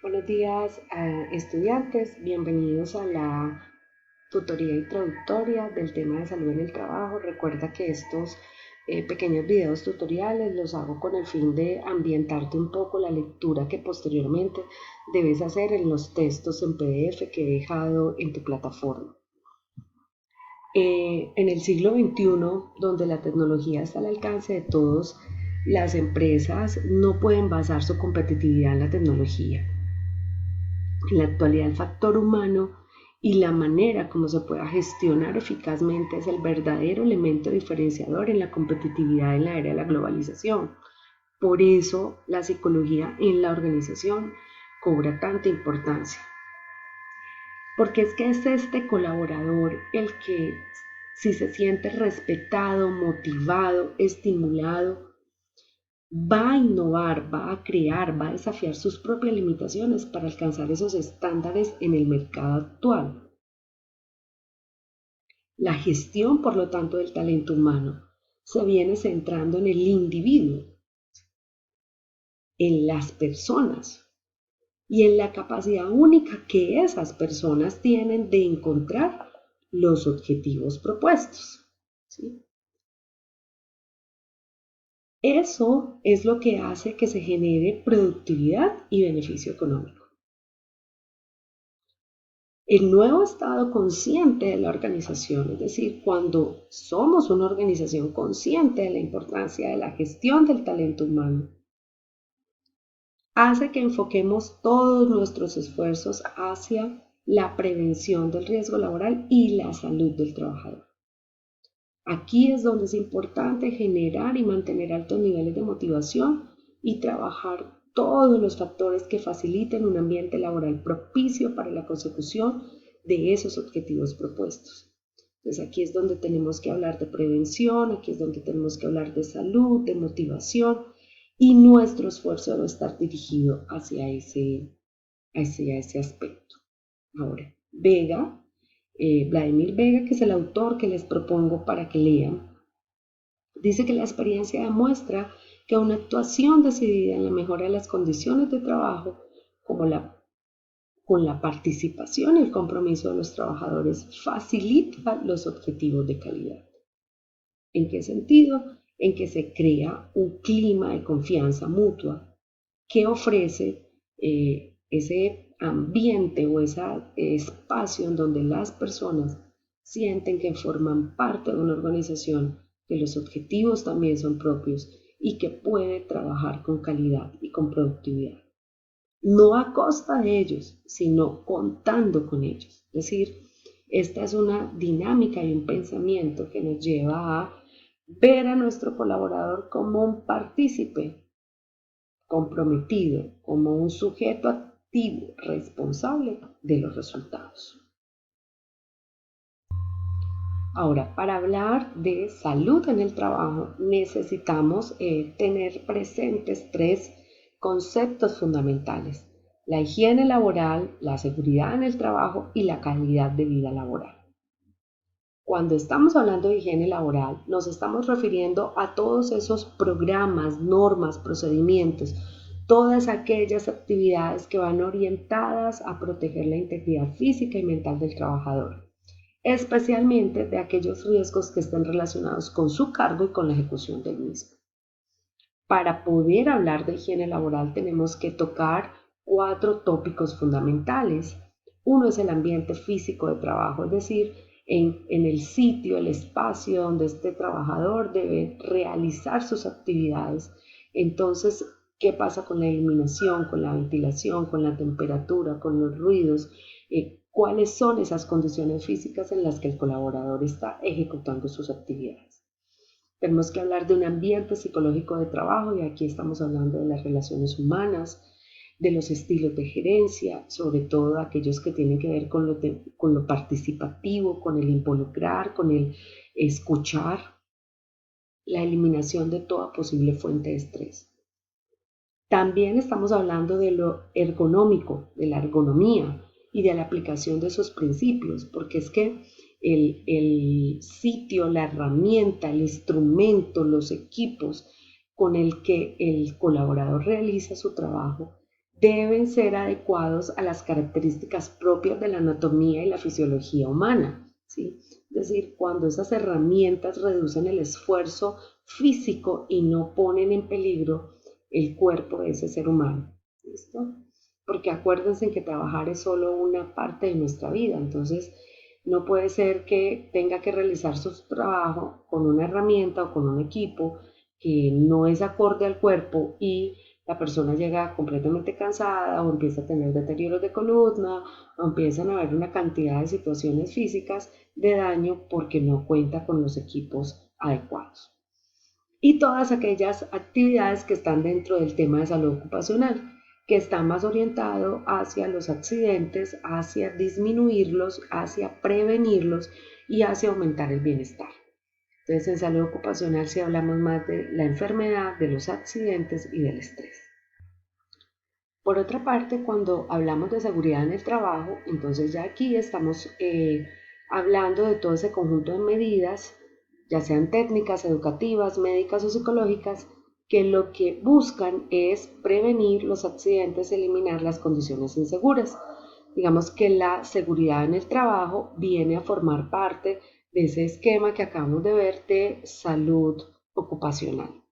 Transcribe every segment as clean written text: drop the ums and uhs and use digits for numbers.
Buenos días, estudiantes. Bienvenidos a la tutoría introductoria del tema de salud en el trabajo. Recuerda que estos pequeños videos tutoriales los hago con el fin de ambientarte un poco la lectura que posteriormente debes hacer en los textos en PDF que he dejado en tu plataforma. En el siglo XXI, donde la tecnología está al alcance de todos, las empresas no pueden basar su competitividad en la tecnología. En la actualidad, el factor humano y la manera como se pueda gestionar eficazmente es el verdadero elemento diferenciador en la competitividad en la era de la globalización. Por eso, la psicología en la organización cobra tanta importancia. Porque es que es este colaborador el que, si se siente respetado, motivado, estimulado, va a innovar, va a crear, va a desafiar sus propias limitaciones para alcanzar esos estándares en el mercado actual. La gestión, por lo tanto, del talento humano se viene centrando en el individuo, en las personas y en la capacidad única que esas personas tienen de encontrar los objetivos propuestos. ¿Sí? Eso es lo que hace que se genere productividad y beneficio económico. El nuevo estado consciente de la organización, es decir, cuando somos una organización consciente de la importancia de la gestión del talento humano, hace que enfoquemos todos nuestros esfuerzos hacia la prevención del riesgo laboral y la salud del trabajador. Aquí es donde es importante generar y mantener altos niveles de motivación y trabajar todos los factores que faciliten un ambiente laboral propicio para la consecución de esos objetivos propuestos. Entonces aquí es donde tenemos que hablar de prevención, aquí es donde tenemos que hablar de salud, de motivación y nuestro esfuerzo debe estar dirigido hacia ese aspecto. Ahora, Vladimir Vega, que es el autor que les propongo para que lean, dice que la experiencia demuestra que una actuación decidida en la mejora de las condiciones de trabajo, con la participación y el compromiso de los trabajadores, facilita los objetivos de calidad. ¿En qué sentido? En que se crea un clima de confianza mutua que ofrece ese ambiente o ese espacio en donde las personas sienten que forman parte de una organización, que los objetivos también son propios y que puede trabajar con calidad y con productividad. No a costa de ellos, sino contando con ellos. Es decir, esta es una dinámica y un pensamiento que nos lleva a ver a nuestro colaborador como un partícipe comprometido, como un sujeto activo responsable de los resultados. Ahora, para hablar de salud en el trabajo, necesitamos tener presentes tres conceptos fundamentales: la higiene laboral, la seguridad en el trabajo y la calidad de vida laboral. Cuando estamos hablando de higiene laboral, nos estamos refiriendo a todos esos programas, normas, procedimientos, todas aquellas actividades que van orientadas a proteger la integridad física y mental del trabajador, especialmente de aquellos riesgos que estén relacionados con su cargo y con la ejecución del mismo. Para poder hablar de higiene laboral tenemos que tocar cuatro tópicos fundamentales. Uno es el ambiente físico de trabajo, es decir, en el sitio, el espacio donde este trabajador debe realizar sus actividades. Entonces, ¿qué pasa con la iluminación, con la ventilación, con la temperatura, con los ruidos? ¿Cuáles son esas condiciones físicas en las que el colaborador está ejecutando sus actividades? Tenemos que hablar de un ambiente psicológico de trabajo y aquí estamos hablando de las relaciones humanas, de los estilos de gerencia, sobre todo aquellos que tienen que ver con lo participativo, con el involucrar, con el escuchar, la eliminación de toda posible fuente de estrés. También estamos hablando de lo ergonómico, de la ergonomía y de la aplicación de esos principios, porque es que el sitio, la herramienta, el instrumento, los equipos con el que el colaborador realiza su trabajo deben ser adecuados a las características propias de la anatomía y la fisiología humana, ¿sí? Es decir, cuando esas herramientas reducen el esfuerzo físico y no ponen en peligro el cuerpo de ese ser humano. ¿Listo? Porque acuérdense que trabajar es solo una parte de nuestra vida, entonces no puede ser que tenga que realizar su trabajo con una herramienta o con un equipo que no es acorde al cuerpo y la persona llega completamente cansada o empieza a tener deterioros de columna o empiezan a haber una cantidad de situaciones físicas de daño porque no cuenta con los equipos adecuados. Y todas aquellas actividades que están dentro del tema de salud ocupacional, que está más orientado hacia los accidentes, hacia disminuirlos, hacia prevenirlos y hacia aumentar el bienestar. Entonces, en salud ocupacional sí hablamos más de la enfermedad, de los accidentes y del estrés. Por otra parte, cuando hablamos de seguridad en el trabajo, entonces ya aquí estamos hablando de todo ese conjunto de medidas, ya sean técnicas, educativas, médicas o psicológicas, que lo que buscan es prevenir los accidentes, eliminar las condiciones inseguras. Digamos que la seguridad en el trabajo viene a formar parte de ese esquema que acabamos de ver de salud ocupacional.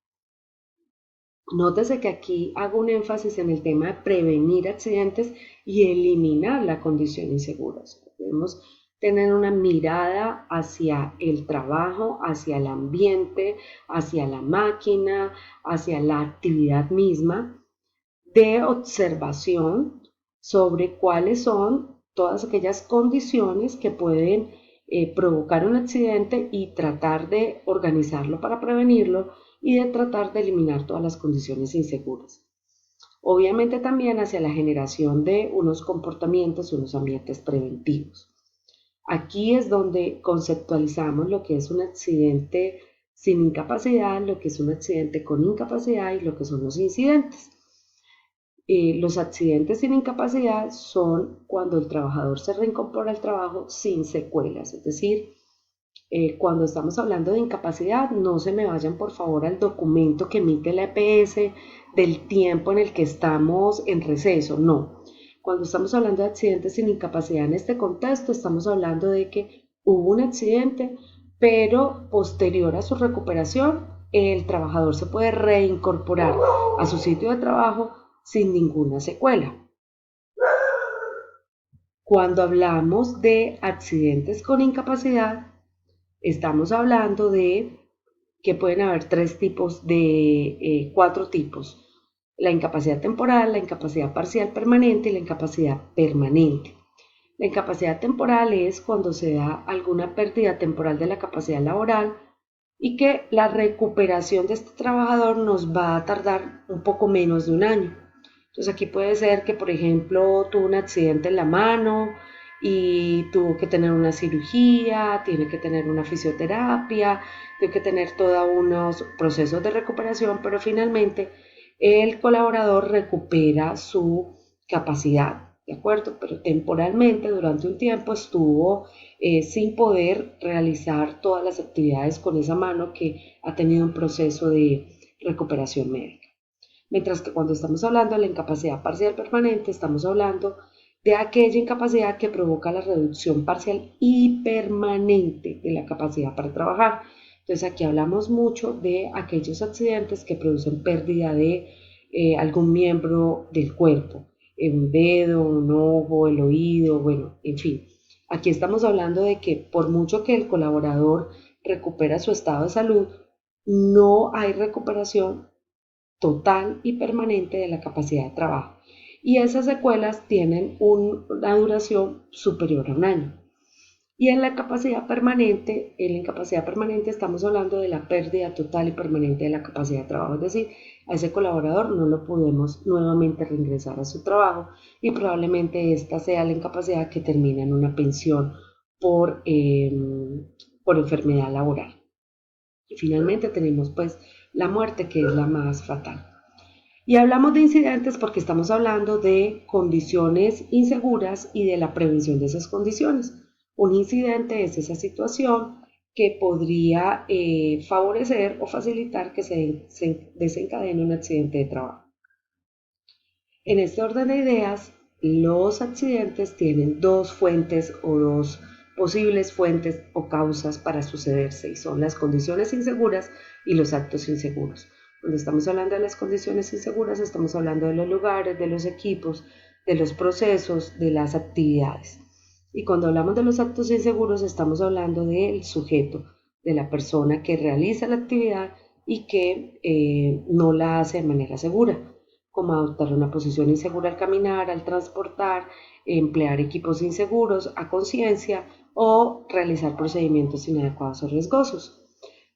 Nótese que aquí hago un énfasis en el tema de prevenir accidentes y eliminar la condición insegura. Debemos tener una mirada hacia el trabajo, hacia el ambiente, hacia la máquina, hacia la actividad misma, de observación sobre cuáles son todas aquellas condiciones que pueden provocar un accidente y tratar de organizarlo para prevenirlo y de tratar de eliminar todas las condiciones inseguras. Obviamente también hacia la generación de unos comportamientos y unos ambientes preventivos. Aquí es donde conceptualizamos lo que es un accidente sin incapacidad, lo que es un accidente con incapacidad y lo que son los incidentes. Los accidentes sin incapacidad son cuando el trabajador se reincorpora al trabajo sin secuelas, es decir, cuando estamos hablando de incapacidad, no se me vayan por favor al documento que emite la EPS del tiempo en el que estamos en receso, no. Cuando estamos hablando de accidentes sin incapacidad en este contexto, estamos hablando de que hubo un accidente, pero posterior a su recuperación, el trabajador se puede reincorporar a su sitio de trabajo sin ninguna secuela. Cuando hablamos de accidentes con incapacidad, estamos hablando de que pueden haber cuatro tipos. La incapacidad temporal, la incapacidad parcial permanente y la incapacidad permanente. La incapacidad temporal es cuando se da alguna pérdida temporal de la capacidad laboral y que la recuperación de este trabajador nos va a tardar un poco menos de un año. Entonces aquí puede ser que, por ejemplo, tuvo un accidente en la mano y tuvo que tener una cirugía, tiene que tener una fisioterapia, tiene que tener todos unos procesos de recuperación, pero finalmente el colaborador recupera su capacidad, ¿de acuerdo? Pero temporalmente, durante un tiempo, estuvo sin poder realizar todas las actividades con esa mano que ha tenido un proceso de recuperación médica. Mientras que cuando estamos hablando de la incapacidad parcial permanente, estamos hablando de aquella incapacidad que provoca la reducción parcial y permanente de la capacidad para trabajar. Entonces aquí hablamos mucho de aquellos accidentes que producen pérdida de algún miembro del cuerpo, un dedo, un ojo, el oído, bueno, en fin. Aquí estamos hablando de que por mucho que el colaborador recupera su estado de salud, no hay recuperación total y permanente de la capacidad de trabajo. Y esas secuelas tienen una duración superior a un año. Y en la incapacidad permanente estamos hablando de la pérdida total y permanente de la capacidad de trabajo, es decir, a ese colaborador no lo podemos nuevamente reingresar a su trabajo y probablemente esta sea la incapacidad que termina en una pensión por, eh, por enfermedad laboral. Y finalmente tenemos pues la muerte, que es la más fatal. Y hablamos de incidentes porque estamos hablando de condiciones inseguras y de la prevención de esas condiciones. Un incidente es esa situación que podría favorecer o facilitar que se desencadene un accidente de trabajo. En este orden de ideas, los accidentes tienen dos fuentes o dos posibles fuentes o causas para sucederse y son las condiciones inseguras y los actos inseguros. Cuando estamos hablando de las condiciones inseguras, estamos hablando de los lugares, de los equipos, de los procesos, de las actividades. Y cuando hablamos de los actos inseguros, estamos hablando del sujeto, de la persona que realiza la actividad y que no la hace de manera segura, como adoptar una posición insegura al caminar, al transportar, emplear equipos inseguros a conciencia o realizar procedimientos inadecuados o riesgosos.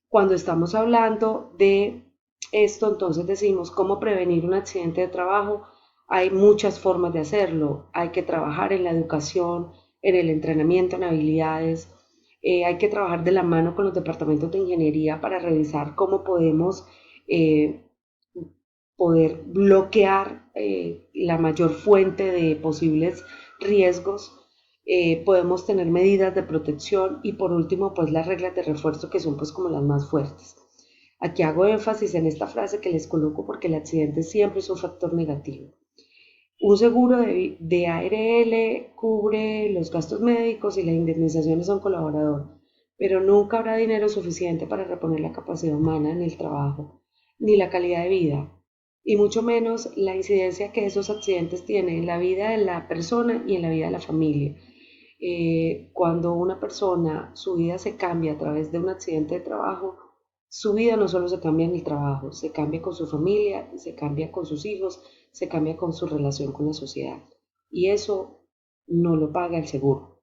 Cuando estamos hablando de esto, entonces decimos cómo prevenir un accidente de trabajo. Hay muchas formas de hacerlo. Hay que trabajar en la educación, en el entrenamiento, en habilidades. Hay que trabajar de la mano con los departamentos de ingeniería para revisar cómo podemos eh, poder bloquear la mayor fuente de posibles riesgos. Podemos tener medidas de protección y por último pues las reglas de refuerzo que son pues como las más fuertes. Aquí hago énfasis en esta frase que les coloco porque el accidente siempre es un factor negativo. Un seguro de ARL cubre los gastos médicos y las indemnizaciones a un colaborador, pero nunca habrá dinero suficiente para reponer la capacidad humana en el trabajo, ni la calidad de vida, y mucho menos la incidencia que esos accidentes tienen en la vida de la persona y en la vida de la familia. Cuando una persona, su vida se cambia a través de un accidente de trabajo, su vida no solo se cambia en el trabajo, se cambia con su familia, se cambia con sus hijos, se cambia con su relación con la sociedad. Y eso no lo paga el seguro.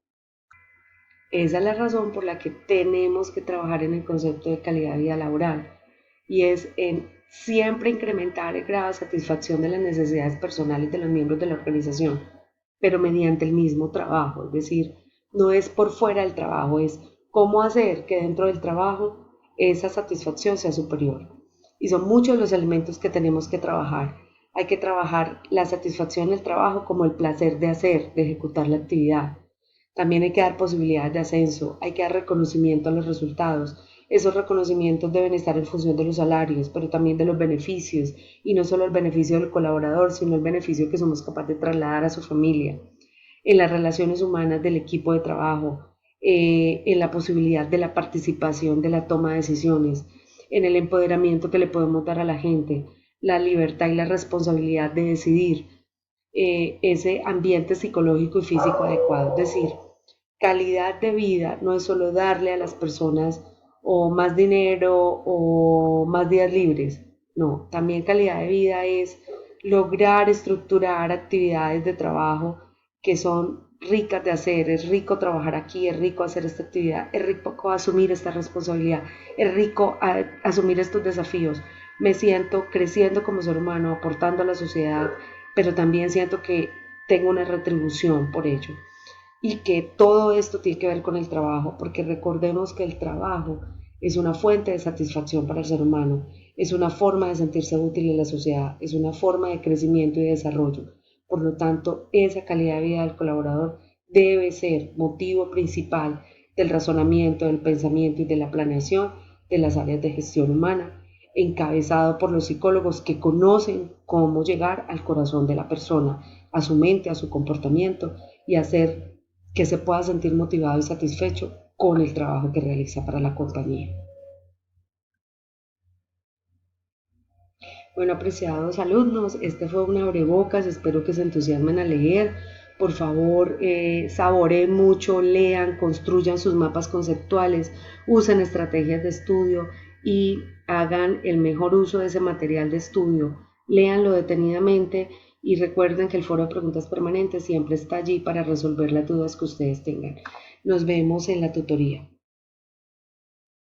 Esa es la razón por la que tenemos que trabajar en el concepto de calidad de vida laboral y es en siempre incrementar el grado de satisfacción de las necesidades personales de los miembros de la organización, pero mediante el mismo trabajo, es decir, no es por fuera del trabajo, es cómo hacer que dentro del trabajo esa satisfacción sea superior. Y son muchos los elementos que tenemos que trabajar. Hay que trabajar la satisfacción del trabajo como el placer de hacer, de ejecutar la actividad. También hay que dar posibilidades de ascenso, hay que dar reconocimiento a los resultados. Esos reconocimientos deben estar en función de los salarios, pero también de los beneficios, y no solo el beneficio del colaborador, sino el beneficio que somos capaces de trasladar a su familia, en las relaciones humanas del equipo de trabajo, en la posibilidad de la participación, de la toma de decisiones, en el empoderamiento que le podemos dar a la gente, la libertad y la responsabilidad de decidir, ese ambiente psicológico y físico adecuado. Es decir, calidad de vida no es solo darle a las personas o más dinero o más días libres. No, también calidad de vida es lograr estructurar actividades de trabajo que son ricas de hacer. Es rico trabajar aquí, es rico hacer esta actividad, es rico asumir esta responsabilidad, es rico asumir estos desafíos. Me siento creciendo como ser humano, aportando a la sociedad, pero también siento que tengo una retribución por ello y que todo esto tiene que ver con el trabajo, porque recordemos que el trabajo es una fuente de satisfacción para el ser humano, es una forma de sentirse útil en la sociedad, es una forma de crecimiento y de desarrollo. Por lo tanto, esa calidad de vida del colaborador debe ser motivo principal del razonamiento, del pensamiento y de la planeación de las áreas de gestión humana, encabezado por los psicólogos que conocen cómo llegar al corazón de la persona, a su mente, a su comportamiento y hacer que se pueda sentir motivado y satisfecho con el trabajo que realiza para la compañía. Bueno, apreciados alumnos, este fue un abrebocas, espero que se entusiasmen a leer. Por favor, saboreen mucho, lean, construyan sus mapas conceptuales, usen estrategias de estudio y hagan el mejor uso de ese material de estudio. Léanlo detenidamente y recuerden que el foro de preguntas permanentes siempre está allí para resolver las dudas que ustedes tengan. Nos vemos en la tutoría.